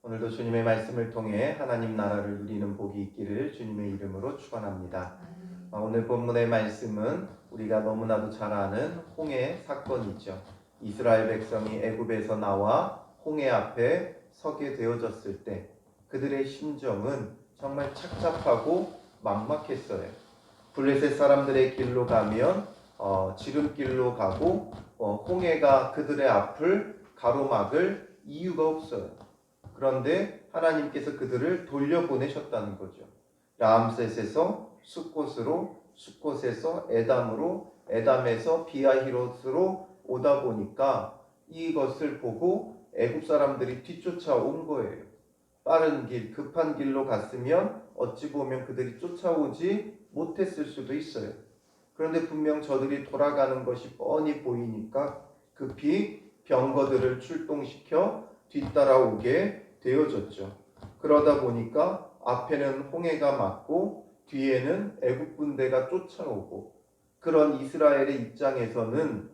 오늘도 주님의 말씀을 통해 하나님 나라를 누리는 복이 있기를 주님의 이름으로 축원합니다. 오늘 본문의 말씀은 우리가 너무나도 잘 아는 홍해 사건이죠. 이스라엘 백성이 애굽에서 나와 홍해 앞에 서게 되어졌을 때 그들의 심정은 정말 착잡하고 막막했어요. 블레셋 사람들의 길로 가면 지름길로 가고 홍해가 그들의 앞을 가로막을 이유가 없어요. 그런데 하나님께서 그들을 돌려보내셨다는 거죠. 람셋에서 숫곳으로, 숫곳에서 에담으로, 에담에서 비아히롯으로 오다 보니까 이것을 보고 애굽 사람들이 뒤쫓아온 거예요. 빠른 길, 급한 길로 갔으면 어찌 보면 그들이 쫓아오지 못했을 수도 있어요. 그런데 분명 저들이 돌아가는 것이 뻔히 보이니까 급히 병거들을 출동시켜 뒤따라오게 되어졌죠. 그러다 보니까 앞에는 홍해가 막고 뒤에는 애굽 군대가 쫓아오고, 그런 이스라엘의 입장에서는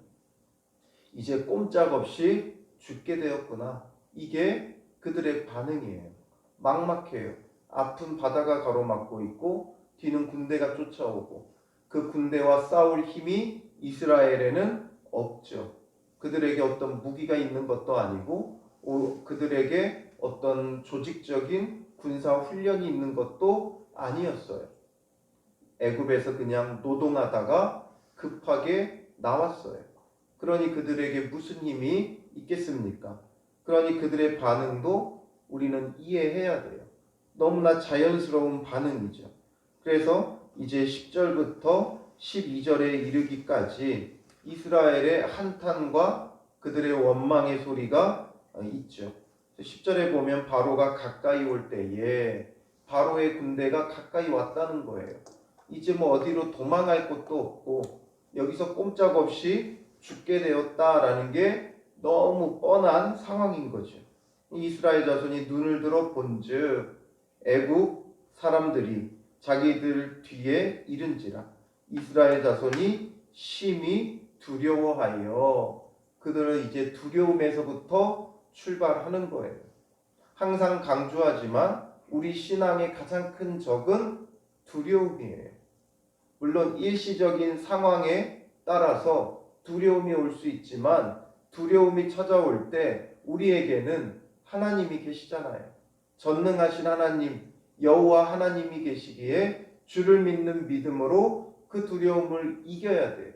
이제 꼼짝없이 죽게 되었구나. 이게 그들의 반응이에요. 막막해요. 앞은 바다가 가로막고 있고 뒤는 군대가 쫓아오고, 그 군대와 싸울 힘이 이스라엘에는 없죠. 그들에게 어떤 무기가 있는 것도 아니고 그들에게 어떤 조직적인 군사 훈련이 있는 것도 아니었어요. 애굽에서 그냥 노동하다가 급하게 나왔어요. 그러니 그들에게 무슨 힘이 있겠습니까? 그러니 그들의 반응도 우리는 이해해야 돼요. 너무나 자연스러운 반응이죠. 그래서 이제 10절부터 12절에 이르기까지 이스라엘의 한탄과 그들의 원망의 소리가 있죠. 10절에 보면 바로가 가까이 올 때에 바로의 군대가 가까이 왔다는 거예요. 이제 뭐 어디로 도망갈 곳도 없고 여기서 꼼짝없이 죽게 되었다라는 게 너무 뻔한 상황인 거죠. 이스라엘 자손이 눈을 들어 본즉 애굽 사람들이 자기들 뒤에 이른지라 이스라엘 자손이 심히 두려워하여, 그들은 이제 두려움에서부터 출발하는 거예요. 항상 강조하지만 우리 신앙의 가장 큰 적은 두려움이에요. 물론 일시적인 상황에 따라서 두려움이 올 수 있지만 두려움이 찾아올 때 우리에게는 하나님이 계시잖아요. 전능하신 하나님, 여호와 하나님이 계시기에 주를 믿는 믿음으로 그 두려움을 이겨야 돼요.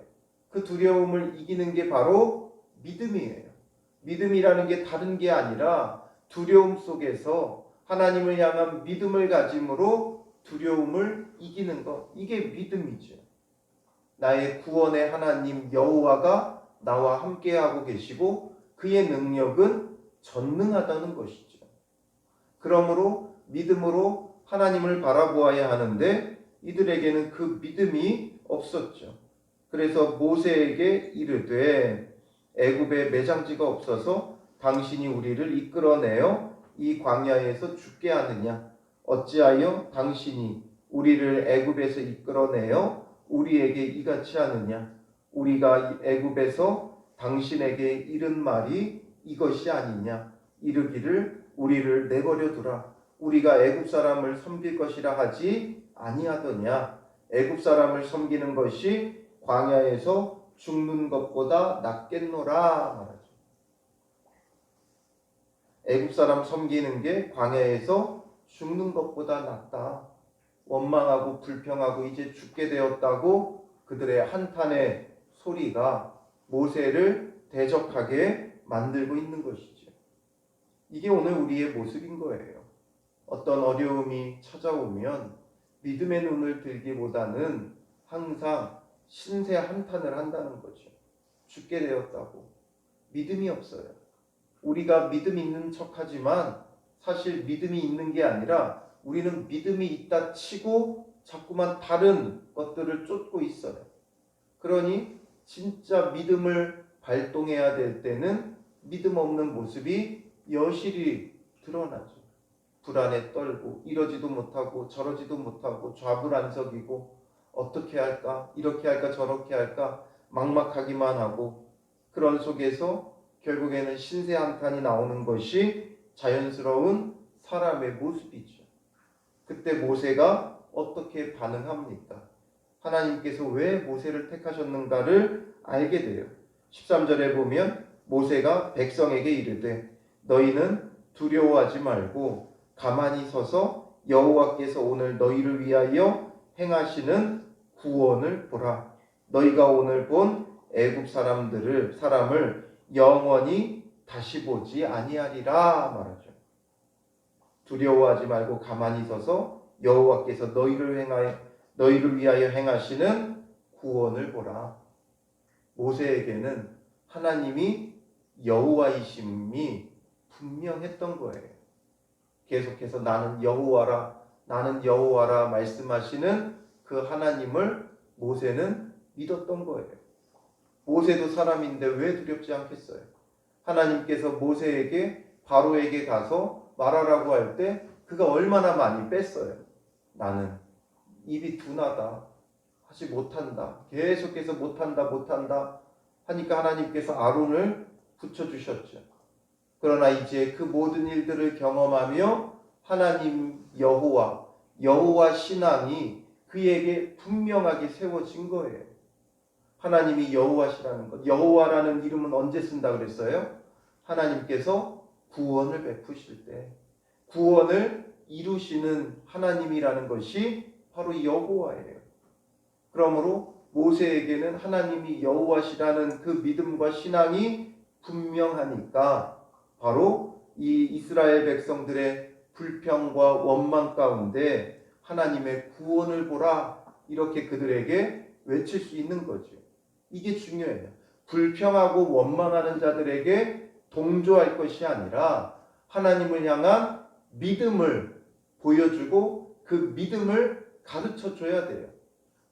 그 두려움을 이기는 게 바로 믿음이에요. 믿음이라는 게 다른 게 아니라 두려움 속에서 하나님을 향한 믿음을 가짐으로 두려움을 이기는 것, 이게 믿음이죠. 나의 구원의 하나님 여호와가 나와 함께하고 계시고 그의 능력은 전능하다는 것이죠. 그러므로 믿음으로 하나님을 바라보아야 하는데 이들에게는 그 믿음이 없었죠. 그래서 모세에게 이르되 애굽에 매장지가 없어서 당신이 우리를 이끌어내어 이 광야에서 죽게 하느냐? 어찌하여 당신이 우리를 애굽에서 이끌어내어 우리에게 이같이 하느냐? 우리가 애굽에서 당신에게 이른 말이 이것이 아니냐? 이르기를 우리를 내버려 두라. 우리가 애굽 사람을 섬길 것이라 하지 아니하더냐? 애굽 사람을 섬기는 것이 광야에서 죽는 것보다 낫겠노라 말하죠. 애굽 사람 섬기는 게 광야에서 죽는 것보다 낫다. 원망하고 불평하고 이제 죽게 되었다고 그들의 한탄의 소리가 모세를 대적하게 만들고 있는 것이죠. 이게 오늘 우리의 모습인 거예요. 어떤 어려움이 찾아오면 믿음의 눈을 들기보다는 항상 신세 한탄을 한다는 거죠. 죽게 되었다고. 믿음이 없어요. 우리가 믿음 있는 척하지만 사실 믿음이 있는 게 아니라 우리는 믿음이 있다 치고 자꾸만 다른 것들을 쫓고 있어요. 그러니 진짜 믿음을 발동해야 될 때는 믿음 없는 모습이 여실히 드러나죠. 불안에 떨고 이러지도 못하고 저러지도 못하고 좌불안석이고 어떻게 할까? 이렇게 할까? 저렇게 할까? 막막하기만 하고, 그런 속에서 결국에는 신세 한탄이 나오는 것이 자연스러운 사람의 모습이죠. 그때 모세가 어떻게 반응합니까? 하나님께서 왜 모세를 택하셨는가를 알게 돼요. 13절에 보면 모세가 백성에게 이르되 너희는 두려워하지 말고 가만히 서서 여호와께서 오늘 너희를 위하여 행하시는 구원을 보라. 너희가 오늘 본 애굽 사람을 영원히 다시 보지 아니하리라 말하죠. 두려워하지 말고 가만히 서서 여호와께서 너희를 위하여 행하시는 구원을 보라. 모세에게는 하나님이 여호와이심이 분명했던 거예요. 계속해서 나는 여호와라 말씀하시는 그 하나님을 모세는 믿었던 거예요. 모세도 사람인데 왜 두렵지 않겠어요? 하나님께서 모세에게 바로에게 가서 말하라고 할 때 그가 얼마나 많이 뺐어요. 나는 입이 둔하다. 하지 못한다. 계속해서 못한다 하니까 하나님께서 아론을 붙여주셨죠. 그러나 이제 그 모든 일들을 경험하며 하나님 여호와 신앙이 그에게 분명하게 세워진 거예요. 하나님이 여호와시라는 것. 여호와라는 이름은 언제 쓴다 그랬어요? 하나님께서 구원을 베푸실 때 구원을 이루시는 하나님이라는 것이 바로 여호와예요. 그러므로 모세에게는 하나님이 여호와시라는 그 믿음과 신앙이 분명하니까 바로 이 이스라엘 백성들의 불평과 원망 가운데 하나님의 구원을 보라 이렇게 그들에게 외칠 수 있는 거죠. 이게 중요해요. 불평하고 원망하는 자들에게 동조할 것이 아니라 하나님을 향한 믿음을 보여주고 그 믿음을 가르쳐 줘야 돼요.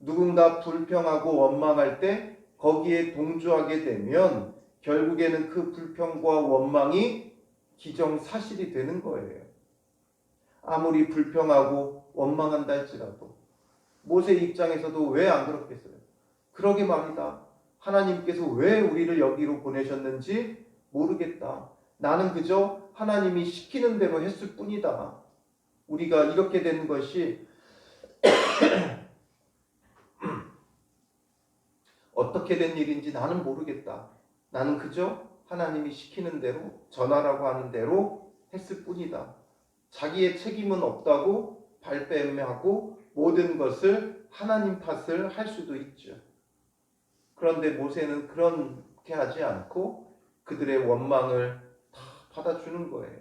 누군가 불평하고 원망할 때 거기에 동조하게 되면 결국에는 그 불평과 원망이 기정사실이 되는 거예요. 아무리 불평하고 원망한다 할지라도 모세 입장에서도 왜 안 그렇겠어요? 그러게 말이다. 하나님께서 왜 우리를 여기로 보내셨는지 모르겠다. 나는 그저 하나님이 시키는 대로 했을 뿐이다. 우리가 이렇게 된 것이 어떻게 된 일인지 나는 모르겠다. 나는 그저 하나님이 시키는 대로 전하라고 하는 대로 했을 뿐이다. 자기의 책임은 없다고 발뺌하고 모든 것을 하나님 탓을 할 수도 있죠. 그런데 모세는 그렇게 하지 않고 그들의 원망을 다 받아주는 거예요.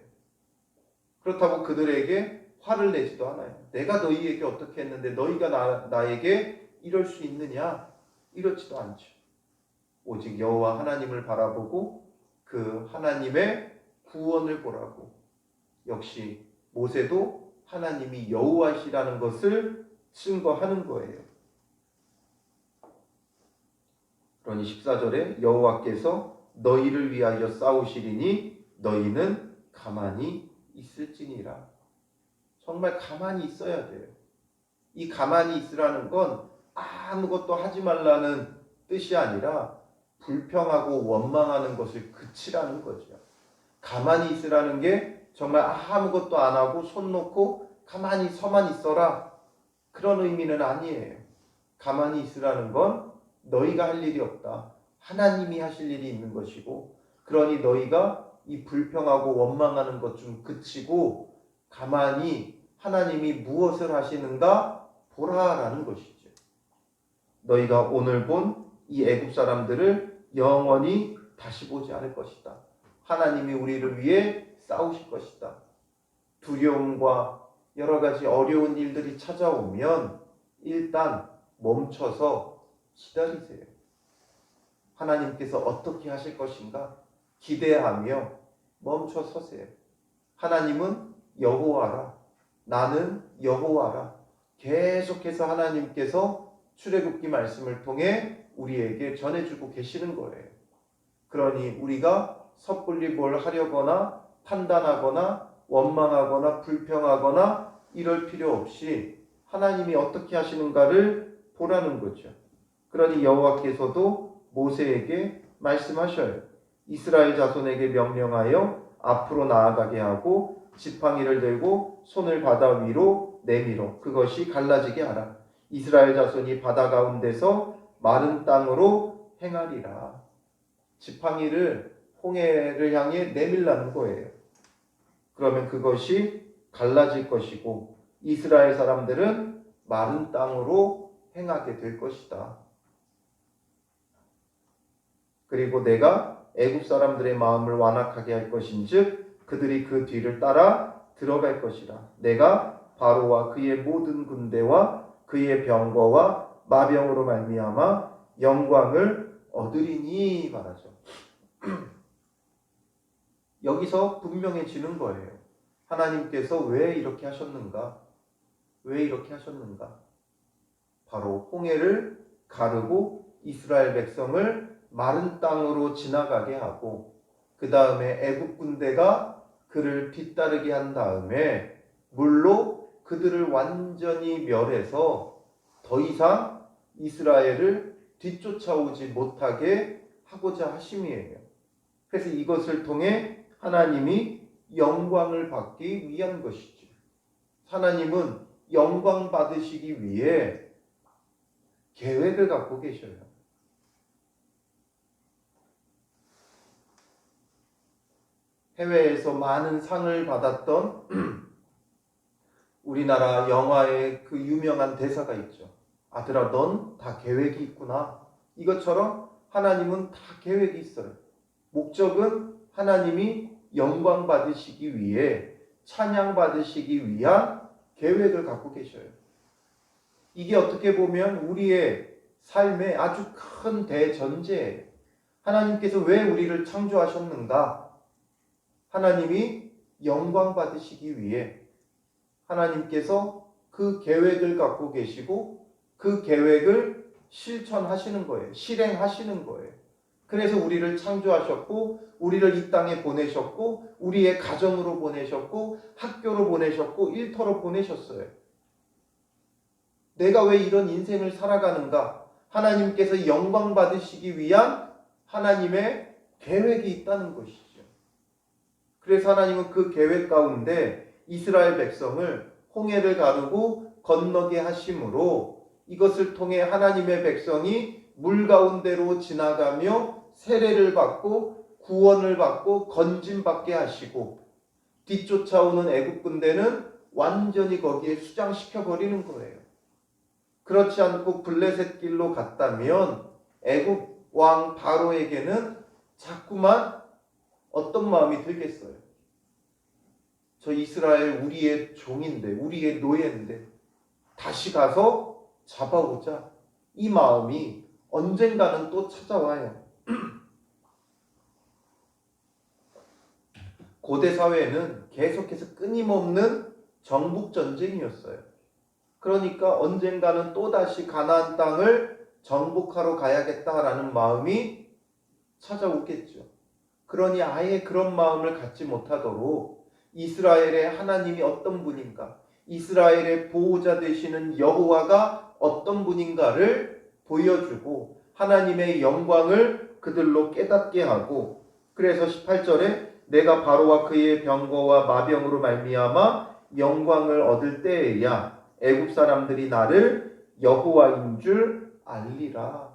그렇다고 그들에게 화를 내지도 않아요. 내가 너희에게 어떻게 했는데 너희가 나에게 이럴 수 있느냐? 이렇지도 않죠. 오직 여호와 하나님을 바라보고 그 하나님의 구원을 보라고. 역시 모세도 하나님이 여호와시라는 것을 증거하는 거예요. 그러니 14절에 여호와께서 너희를 위하여 싸우시리니 너희는 가만히 있을지니라. 정말 가만히 있어야 돼요. 이 가만히 있으라는 건 아무것도 하지 말라는 뜻이 아니라 불평하고 원망하는 것을 그치라는 거죠. 가만히 있으라는 게 정말 아무것도 안 하고 손 놓고 가만히 서만 있어라 그런 의미는 아니에요. 가만히 있으라는 건 너희가 할 일이 없다. 하나님이 하실 일이 있는 것이고 그러니 너희가 이 불평하고 원망하는 것 좀 그치고 가만히 하나님이 무엇을 하시는가 보라라는 것이죠. 너희가 오늘 본 이 애굽 사람들을 영원히 다시 보지 않을 것이다. 하나님이 우리를 위해 싸우실 것이다. 두려움과 여러 가지 어려운 일들이 찾아오면 일단 멈춰서 기다리세요. 하나님께서 어떻게 하실 것인가 기대하며 멈춰 서세요. 하나님은 여호와라. 나는 여호와라. 계속해서 하나님께서 출애굽기 말씀을 통해 우리에게 전해주고 계시는 거예요. 그러니 우리가 섣불리 뭘 하려거나 판단하거나 원망하거나 불평하거나 이럴 필요 없이 하나님이 어떻게 하시는가를 보라는 거죠. 그러니 여호와께서도 모세에게 말씀하셔요. 이스라엘 자손에게 명령하여 앞으로 나아가게 하고 지팡이를 들고 손을 바다 위로 내밀어 그것이 갈라지게 하라. 이스라엘 자손이 바다 가운데서 마른 땅으로 행하리라. 지팡이를 홍해를 향해 내밀라는 거예요. 그러면 그것이 갈라질 것이고 이스라엘 사람들은 마른 땅으로 행하게 될 것이다. 그리고 내가 애굽 사람들의 마음을 완악하게 할 것인즉 그들이 그 뒤를 따라 들어갈 것이라. 내가 바로와 그의 모든 군대와 그의 병거와 마병으로 말미암아 영광을 얻으리니 말하죠. 여기서 분명해지는 거예요. 하나님께서 왜 이렇게 하셨는가? 왜 이렇게 하셨는가? 바로 홍해를 가르고 이스라엘 백성을 마른 땅으로 지나가게 하고 그 다음에 애굽 군대가 그를 뒤따르게 한 다음에 물로 그들을 완전히 멸해서 더 이상 이스라엘을 뒤쫓아오지 못하게 하고자 하심이에요. 그래서 이것을 통해 하나님이 영광을 받기 위한 것이죠. 하나님은 영광 받으시기 위해 계획을 갖고 계셔요. 해외에서 많은 상을 받았던 우리나라 영화의 그 유명한 대사가 있죠. 아들아, 넌 다 계획이 있구나. 이것처럼 하나님은 다 계획이 있어요. 목적은 하나님이 영광 받으시기 위해, 찬양 받으시기 위한 계획을 갖고 계셔요. 이게 어떻게 보면 우리의 삶의 아주 큰 대전제예요. 하나님께서 왜 우리를 창조하셨는가? 하나님이 영광 받으시기 위해 하나님께서 그 계획을 갖고 계시고 그 계획을 실천하시는 거예요. 실행하시는 거예요. 그래서 우리를 창조하셨고 우리를 이 땅에 보내셨고 우리의 가정으로 보내셨고 학교로 보내셨고 일터로 보내셨어요. 내가 왜 이런 인생을 살아가는가? 하나님께서 영광 받으시기 위한 하나님의 계획이 있다는 것이죠. 그래서 하나님은 그 계획 가운데 이스라엘 백성을 홍해를 가르고 건너게 하심으로 이것을 통해 하나님의 백성이 물 가운데로 지나가며 세례를 받고 구원을 받고 건짐받게 하시고 뒤쫓아오는 애굽 군대는 완전히 거기에 수장시켜 버리는 거예요. 그렇지 않고 블레셋 길로 갔다면 애굽 왕 바로에게는 자꾸만 어떤 마음이 들겠어요? 저 이스라엘 우리의 종인데 우리의 노예인데 다시 가서 잡아오자. 이 마음이 언젠가는 또 찾아와요. 고대 사회는 계속해서 끊임없는 정복 전쟁이었어요. 그러니까 언젠가는 또다시 가나안 땅을 정복하러 가야겠다라는 마음이 찾아오겠죠. 그러니 아예 그런 마음을 갖지 못하도록 이스라엘의 하나님이 어떤 분인가, 이스라엘의 보호자 되시는 여호와가 어떤 분인가를 보여주고 하나님의 영광을 그들로 깨닫게 하고, 그래서 18절에 내가 바로와 그의 병거와 마병으로 말미암아 영광을 얻을 때에야 애굽 사람들이 나를 여호와인 줄 알리라.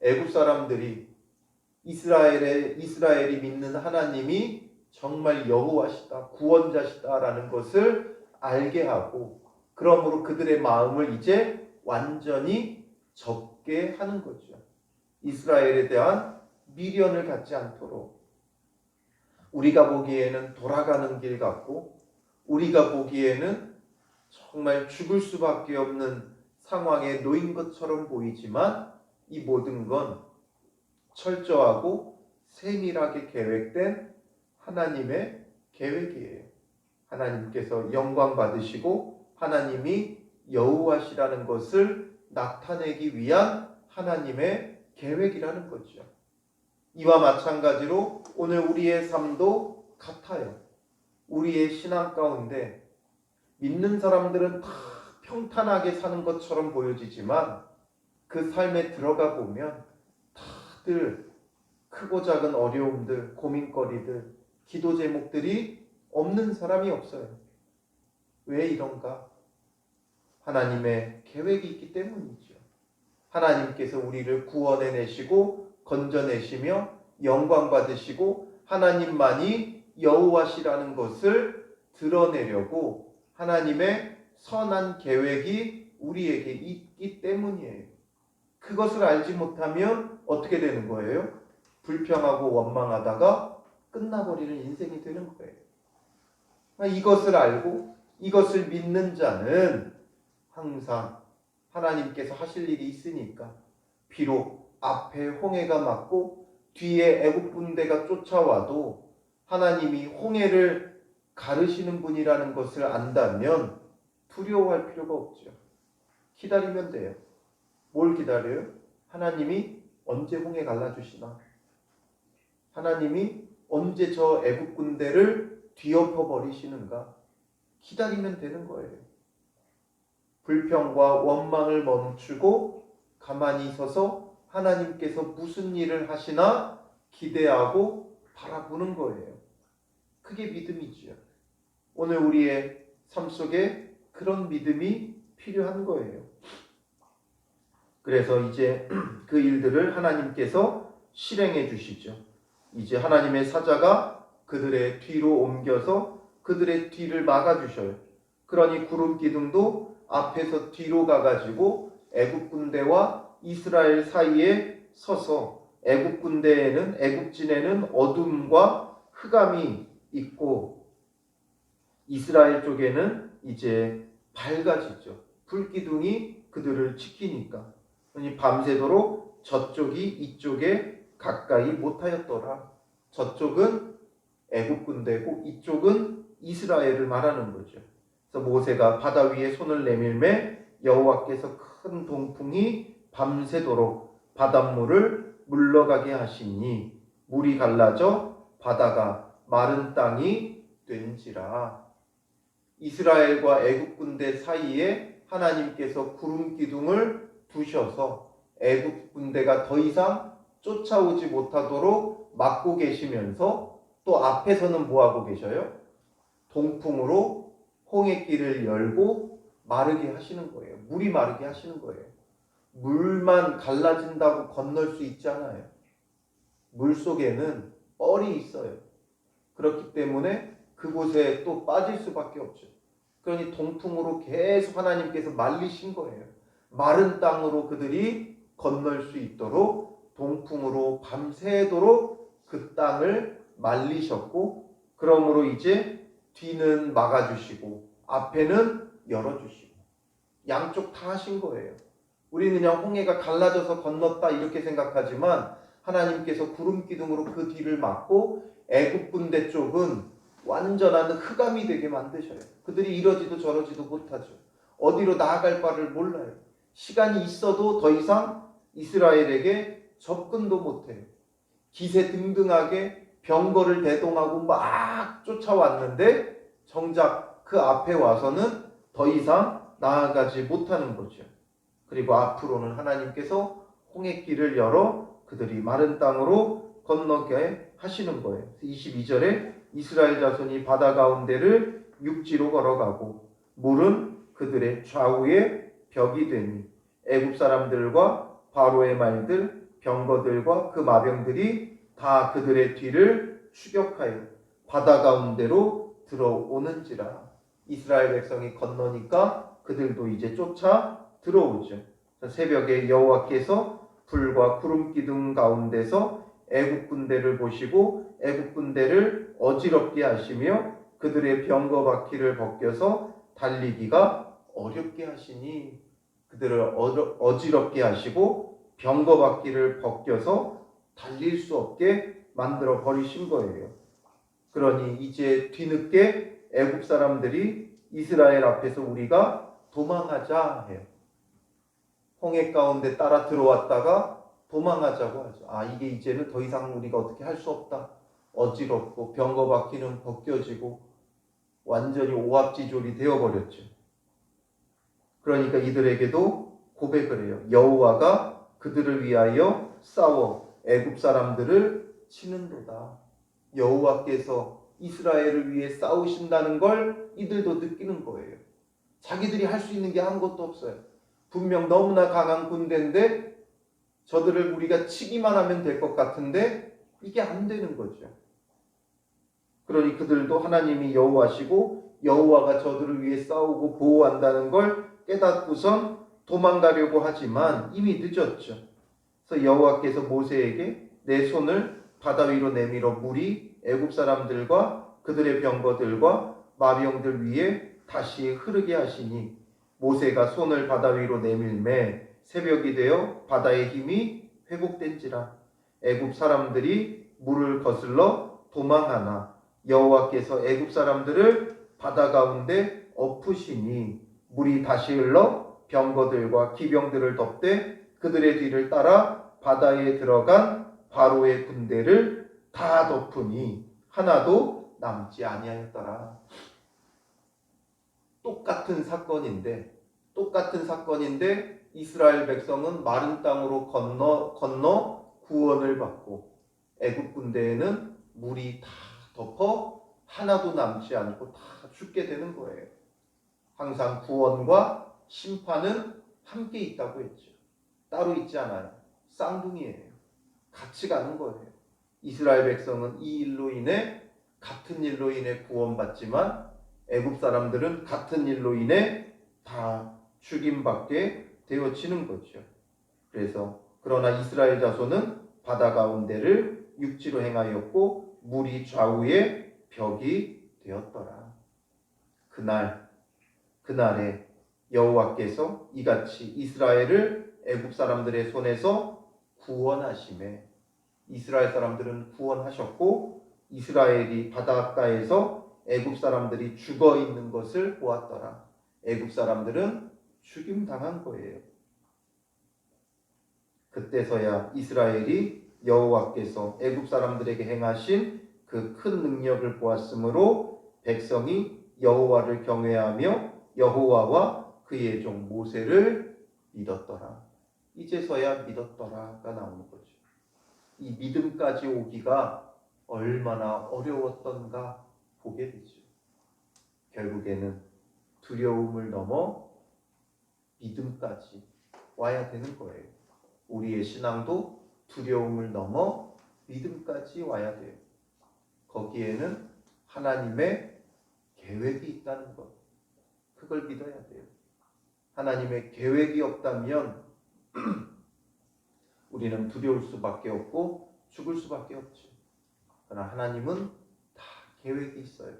애굽 사람들이 이스라엘이 믿는 하나님이 정말 여호와시다, 구원자시다라는 것을 알게 하고, 그러므로 그들의 마음을 이제 완전히 접게 하는 거죠. 이스라엘에 대한 미련을 갖지 않도록. 우리가 보기에는 돌아가는 길 같고 우리가 보기에는 정말 죽을 수밖에 없는 상황에 놓인 것처럼 보이지만 이 모든 건 철저하고 세밀하게 계획된 하나님의 계획이에요. 하나님께서 영광 받으시고 하나님이 여호와시라는 것을 나타내기 위한 하나님의 계획이라는 거죠. 이와 마찬가지로 오늘 우리의 삶도 같아요. 우리의 신앙 가운데 믿는 사람들은 다 평탄하게 사는 것처럼 보여지지만 그 삶에 들어가 보면 다들 크고 작은 어려움들, 고민거리들, 기도 제목들이 없는 사람이 없어요. 왜 이런가? 하나님의 계획이 있기 때문이죠. 하나님께서 우리를 구원해내시고 건져내시며 영광 받으시고 하나님만이 여호와시라는 것을 드러내려고 하나님의 선한 계획이 우리에게 있기 때문이에요. 그것을 알지 못하면 어떻게 되는 거예요? 불평하고 원망하다가 끝나버리는 인생이 되는 거예요. 이것을 알고 이것을 믿는 자는 항상 하나님께서 하실 일이 있으니까 비록 앞에 홍해가 맞고 뒤에 애굽 군대가 쫓아와도 하나님이 홍해를 가르시는 분이라는 것을 안다면 두려워할 필요가 없죠. 기다리면 돼요. 뭘 기다려요? 하나님이 언제 홍해 갈라주시나? 하나님이 언제 저 애굽 군대를 뒤엎어 버리시는가? 기다리면 되는 거예요. 불평과 원망을 멈추고 가만히 서서 하나님께서 무슨 일을 하시나 기대하고 바라보는 거예요. 그게 믿음이지요. 오늘 우리의 삶 속에 그런 믿음이 필요한 거예요. 그래서 이제 그 일들을 하나님께서 실행해 주시죠. 이제 하나님의 사자가 그들의 뒤로 옮겨서 그들의 뒤를 막아주셔요. 그러니 구름 기둥도 앞에서 뒤로 가가지고 애굽 군대와 이스라엘 사이에 서서 애굽 군대에는 애굽진에는 어둠과 흑암이 있고 이스라엘 쪽에는 이제 밝아지죠. 불기둥이 그들을 지키니까. 그러니 밤새도록 저쪽이 이쪽에 가까이 못하였더라. 저쪽은 애굽 군대고 이쪽은 이스라엘을 말하는 거죠. 그래서 모세가 바다 위에 손을 내밀매 여호와께서 큰 동풍이 밤새도록 바닷물을 물러가게 하시니 물이 갈라져 바다가 마른 땅이 된지라. 이스라엘과 애굽 군대 사이에 하나님께서 구름 기둥을 두셔서 애굽 군대가 더 이상 쫓아오지 못하도록 막고 계시면서 또 앞에서는 뭐하고 계셔요? 동풍으로 홍해길을 열고 마르게 하시는 거예요. 물이 마르게 하시는 거예요. 물만 갈라진다고 건널 수 있잖아요. 물 속에는 뻘이 있어요. 그렇기 때문에 그곳에 또 빠질 수밖에 없죠. 그러니 동풍으로 계속 하나님께서 말리신 거예요. 마른 땅으로 그들이 건널 수 있도록 동풍으로 밤새도록 그 땅을 말리셨고, 그러므로 이제 뒤는 막아주시고 앞에는 열어주시고 양쪽 다 하신 거예요. 우리는 그냥 홍해가 갈라져서 건넜다 이렇게 생각하지만 하나님께서 구름 기둥으로 그 뒤를 막고 애굽 군대 쪽은 완전한 흑암이 되게 만드셔요. 그들이 이러지도 저러지도 못하죠. 어디로 나아갈 바를 몰라요. 시간이 있어도 더 이상 이스라엘에게 접근도 못해요. 기세등등하게 병거를 대동하고 막 쫓아왔는데 정작 그 앞에 와서는 더 이상 나아가지 못하는 거죠. 그리고 앞으로는 하나님께서 홍해길을 열어 그들이 마른 땅으로 건너게 하시는 거예요. 22절에 이스라엘 자손이 바다 가운데를 육지로 걸어가고 물은 그들의 좌우에 벽이 되니 애굽 사람들과 바로의 말들 병거들과 그 마병들이 다 그들의 뒤를 추격하여 바다 가운데로 들어오는지라. 이스라엘 백성이 건너니까 그들도 이제 쫓아 들어오죠. 새벽에 여호와께서 불과 구름 기둥 가운데서 애굽 군대를 보시고 애굽 군대를 어지럽게 하시며 그들의 병거 바퀴를 벗겨서 달리기가 어렵게 하시니, 그들을 어지럽게 하시고 병거 바퀴를 벗겨서 달릴 수 없게 만들어 버리신 거예요. 그러니 이제 뒤늦게 애굽 사람들이 이스라엘 앞에서 우리가 도망하자 해요. 홍해 가운데 따라 들어왔다가 도망하자고 하죠. 이게 이제는 더 이상 우리가 어떻게 할 수 없다. 어지럽고 병거 바퀴는 벗겨지고 완전히 오합지졸이 되어버렸죠. 그러니까 이들에게도 고백을 해요. 여호와가 그들을 위하여 싸워 애굽 사람들을 치는도다. 여호와께서 이스라엘을 위해 싸우신다는 걸 이들도 느끼는 거예요. 자기들이 할 수 있는 게 아무것도 없어요. 분명 너무나 강한 군대인데 저들을 우리가 치기만 하면 될 것 같은데 이게 안 되는 거죠. 그러니 그들도 하나님이 여호와시고 여호와가 저들을 위해 싸우고 보호한다는 걸 깨닫고선 도망가려고 하지만 이미 늦었죠. 그래서 여호와께서 모세에게 내 손을 바다 위로 내밀어 물이 애굽 사람들과 그들의 병거들과 마병들 위에 다시 흐르게 하시니 모세가 손을 바다 위로 내밀매 새벽이 되어 바다의 힘이 회복된지라 애굽 사람들이 물을 거슬러 도망하나 여호와께서 애굽 사람들을 바다 가운데 엎으시니 물이 다시 흘러 병거들과 기병들을 덮되 그들의 뒤를 따라 바다에 들어간 바로의 군대를 다 덮으니 하나도 남지 아니하였더라. 똑같은 사건인데 이스라엘 백성은 마른 땅으로 건너 구원을 받고 애굽 군대에는 물이 다 덮어 하나도 남지 않고 다 죽게 되는 거예요. 항상 구원과 심판은 함께 있다고 했죠. 따로 있지 않아요. 쌍둥이에요. 같이 가는 거예요. 이스라엘 백성은 같은 일로 인해 구원받지만 애굽 사람들은 같은 일로 인해 다 죽임받게 되어지는 거죠. 그래서 그러나 이스라엘 자손은 바다 가운데를 육지로 행하였고 물이 좌우에 벽이 되었더라. 그날에 여호와께서 이같이 이스라엘을 애굽 사람들의 손에서 구원하시매 이스라엘 사람들은 구원하셨고 이스라엘이 바닷가에서 애굽 사람들이 죽어 있는 것을 보았더라. 애굽 사람들은 죽임당한 거예요. 그때서야 이스라엘이 여호와께서 애굽 사람들에게 행하신 그 큰 능력을 보았으므로 백성이 여호와를 경외하며 여호와와 그의 종 모세를 믿었더라. 이제서야 믿었더라가 나오는 거죠. 이 믿음까지 오기가 얼마나 어려웠던가 보게 되죠. 결국에는 두려움을 넘어 믿음까지 와야 되는 거예요. 우리의 신앙도 두려움을 넘어 믿음까지 와야 돼요. 거기에는 하나님의 계획이 있다는 것, 그걸 믿어야 돼요. 하나님의 계획이 없다면 우리는 두려울 수밖에 없고 죽을 수밖에 없죠. 그러나 하나님은 다 계획이 있어요.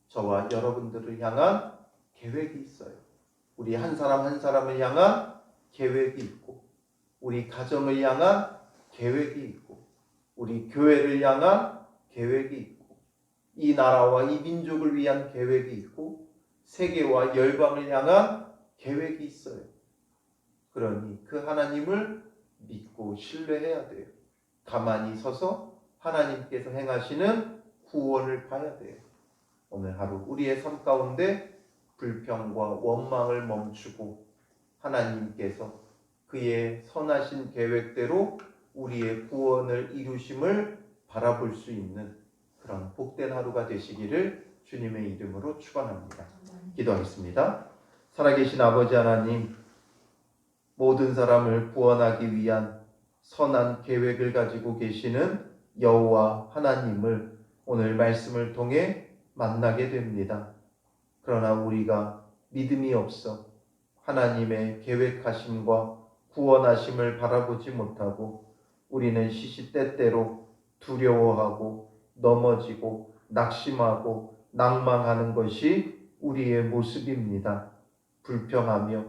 저와 여러분들을 향한 계획이 있어요. 우리 한 사람 한 사람을 향한 계획이 있고 우리 가정을 향한 계획이 있고 우리 교회를 향한 계획이 있고 이 나라와 이 민족을 위한 계획이 있고 세계와 열방을 향한 계획이 있어요. 그러니 그 하나님을 믿고 신뢰해야 돼요. 가만히 서서 하나님께서 행하시는 구원을 봐야 돼요. 오늘 하루 우리의 삶 가운데 불평과 원망을 멈추고 하나님께서 그의 선하신 계획대로 우리의 구원을 이루심을 바라볼 수 있는 그런 복된 하루가 되시기를 주님의 이름으로 축원합니다. 기도하겠습니다. 살아계신 아버지 하나님, 모든 사람을 구원하기 위한 선한 계획을 가지고 계시는 여호와 하나님을 오늘 말씀을 통해 만나게 됩니다. 그러나 우리가 믿음이 없어 하나님의 계획하심과 구원하심을 바라보지 못하고 우리는 시시때때로 두려워하고 넘어지고 낙심하고 낭망하는 것이 우리의 모습입니다. 불평하며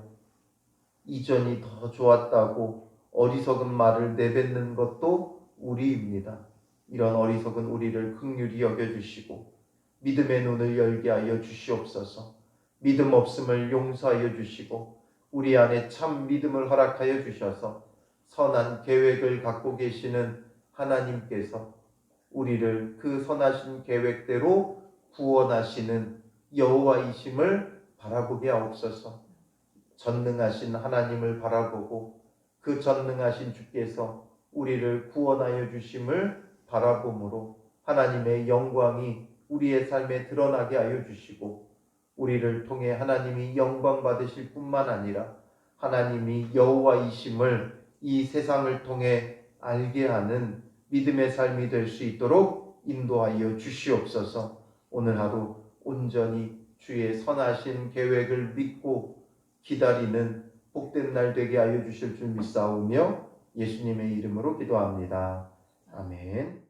이전이 더 좋았다고 어리석은 말을 내뱉는 것도 우리입니다. 이런 어리석은 우리를 긍휼히 여겨주시고 믿음의 눈을 열게 하여 주시옵소서. 믿음 없음을 용서하여 주시고 우리 안에 참 믿음을 허락하여 주셔서 선한 계획을 갖고 계시는 하나님께서 우리를 그 선하신 계획대로 구원하시는 여호와이심을 바라보게 하옵소서. 전능하신 하나님을 바라보고 그 전능하신 주께서 우리를 구원하여 주심을 바라보므로 하나님의 영광이 우리의 삶에 드러나게 하여 주시고 우리를 통해 하나님이 영광 받으실 뿐만 아니라 하나님이 여호와이심을 이 세상을 통해 알게 하는 믿음의 삶이 될 수 있도록 인도하여 주시옵소서. 오늘 하루 온전히 주의 선하신 계획을 믿고 기다리는 복된 날 되게 하여 주실 줄 믿사오며 예수님의 이름으로 기도합니다. 아멘.